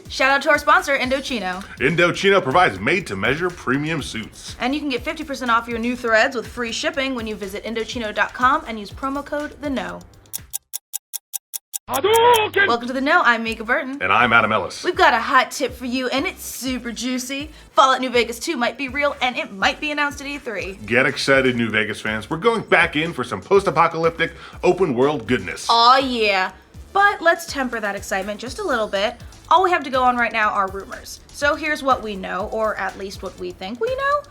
Shout out to our sponsor, Indochino. Indochino provides made-to-measure premium suits. And you can get 50% off your new threads with free shipping when you visit Indochino.com and use promo code THEKNOW. Welcome to The Know, I'm Mica Burton. And I'm Adam Ellis. We've got a hot tip for you, and it's super juicy. Fallout New Vegas 2 might be real, and it might be announced at E3. Get excited, New Vegas fans. We're going back in for some post-apocalyptic, open-world goodness. Aw, yeah. But let's temper that excitement just a little bit. All we have to go on right now are rumors. So here's what we know, or at least what we think we know.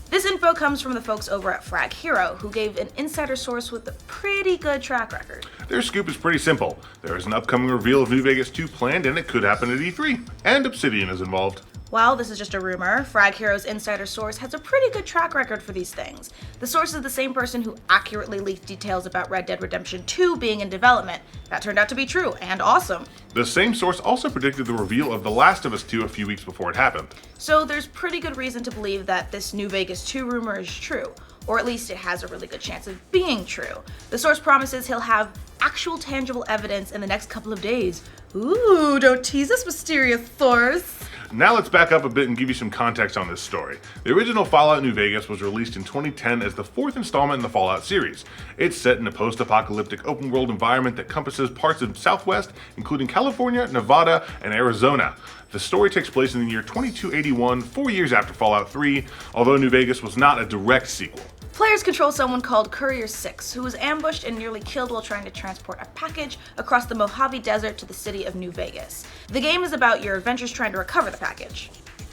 This info comes from the folks over at Frag Hero, who gave an insider source with a pretty good track record. Their scoop is pretty simple. There is an upcoming reveal of New Vegas 2 planned, and it could happen at E3. And Obsidian is involved. While this is just a rumor, Frag Hero's insider source has a pretty good track record for these things. The source is the same person who accurately leaked details about Red Dead Redemption 2 being in development. That turned out to be true, and awesome. The same source also predicted the reveal of The Last of Us 2 a few weeks before it happened. So there's pretty good reason to believe that this New Vegas 2 rumor is true, or at least it has a really good chance of being true. The source promises he'll have actual tangible evidence in the next couple of days. Ooh, don't tease us, mysterious source. Now let's back up a bit and give you some context on this story. The original Fallout New Vegas was released in 2010 as the fourth installment in the Fallout series. It's set in a post-apocalyptic open-world environment that encompasses parts of Southwest, including California, Nevada, and Arizona. The story takes place in the year 2281, 4 years after Fallout 3, although New Vegas was not a direct sequel. Players control someone called Courier 6, who was ambushed and nearly killed while trying to transport a package across the Mojave Desert to the city of New Vegas. The game is about your adventures trying to recover the package.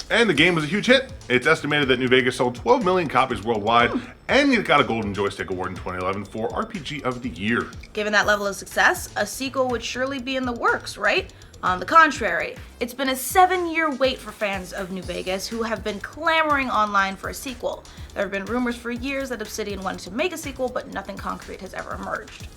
And the game was a huge hit. It's estimated that New Vegas sold 12 million copies worldwide, and it got a Golden Joystick Award in 2011 for RPG of the Year. Given that level of success, a sequel would surely be in the works, right? On the contrary, it's been a 7-year wait for fans of New Vegas who have been clamoring online for a sequel. There have been rumors for years that Obsidian wanted to make a sequel, but nothing concrete has ever emerged.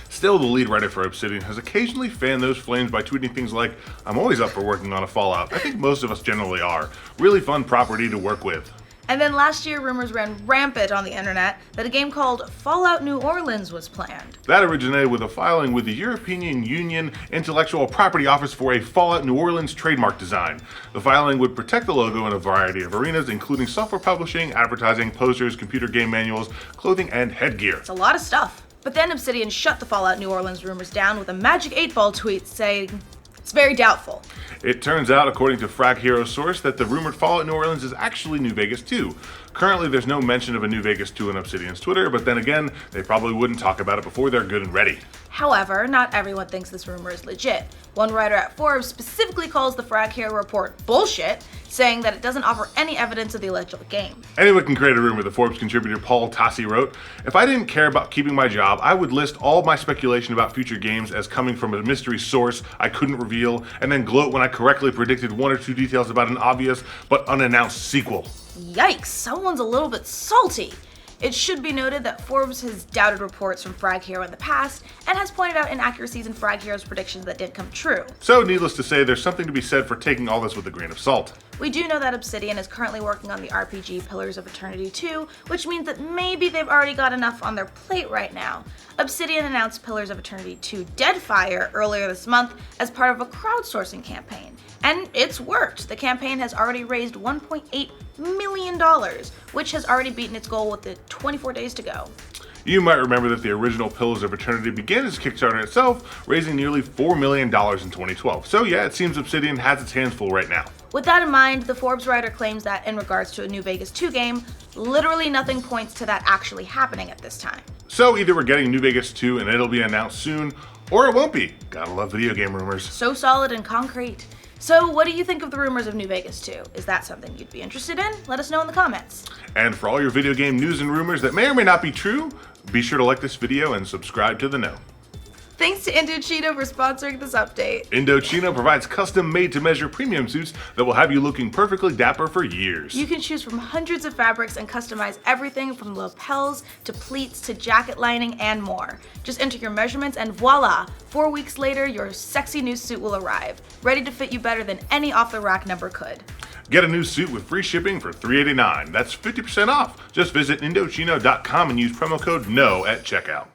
Still, the lead writer for Obsidian has occasionally fanned those flames by tweeting things like, "I'm always up for working on a Fallout." I think most of us generally are. Really fun property to work with. And then last year, rumors ran rampant on the internet that a game called Fallout New Orleans was planned. That originated with a filing with the European Union Intellectual Property Office for a Fallout New Orleans trademark design. The filing would protect the logo in a variety of arenas, including software publishing, advertising, posters, computer game manuals, clothing, and headgear. It's a lot of stuff. But then Obsidian shut the Fallout New Orleans rumors down with a Magic 8-Ball tweet saying, "It's very doubtful." It turns out, according to Frag Hero's source, that the rumored Fallout New Orleans is actually New Vegas 2. Currently, there's no mention of a New Vegas 2 on Obsidian's Twitter, but then again, they probably wouldn't talk about it before they're good and ready. However, not everyone thinks this rumor is legit. One writer at Forbes specifically calls the Frag Hero report bullshit, saying that it doesn't offer any evidence of the alleged game. Anyone can create a rumor, the Forbes contributor Paul Tassi wrote. "If I didn't care about keeping my job, I would list all my speculation about future games as coming from a mystery source I couldn't reveal, and then gloat when I correctly predicted one or two details about an obvious but unannounced sequel." Yikes, someone's a little bit salty. It should be noted that Forbes has doubted reports from Frag Hero in the past and has pointed out inaccuracies in Frag Hero's predictions that didn't come true. So, needless to say, there's something to be said for taking all this with a grain of salt. We do know that Obsidian is currently working on the RPG Pillars of Eternity 2, which means that maybe they've already got enough on their plate right now. Obsidian announced Pillars of Eternity 2 Deadfire earlier this month as part of a crowdsourcing campaign. And it's worked. The campaign has already raised $1.8 million, which has already beaten its goal with the 24 days to go. You might remember that the original Pillars of Eternity began as Kickstarter itself, raising nearly $4 million in 2012. So yeah, it seems Obsidian has its hands full right now. With that in mind, the Forbes writer claims that in regards to a New Vegas 2 game, literally nothing points to that actually happening at this time. So either we're getting New Vegas 2 and it'll be announced soon, or it won't be. Gotta love video game rumors. So solid and concrete. So what do you think of the rumors of New Vegas 2? Is that something you'd be interested in? Let us know in the comments. And for all your video game news and rumors that may or may not be true, be sure to like this video and subscribe to The Know. Thanks to Indochino for sponsoring this update. Indochino provides custom made-to-measure premium suits that will have you looking perfectly dapper for years. You can choose from hundreds of fabrics and customize everything from lapels to pleats to jacket lining and more. Just enter your measurements and voila! 4 weeks later, your sexy new suit will arrive, ready to fit you better than any off-the-rack number could. Get a new suit with free shipping for $389. That's 50% off. Just visit Indochino.com and use promo code KNOW at checkout.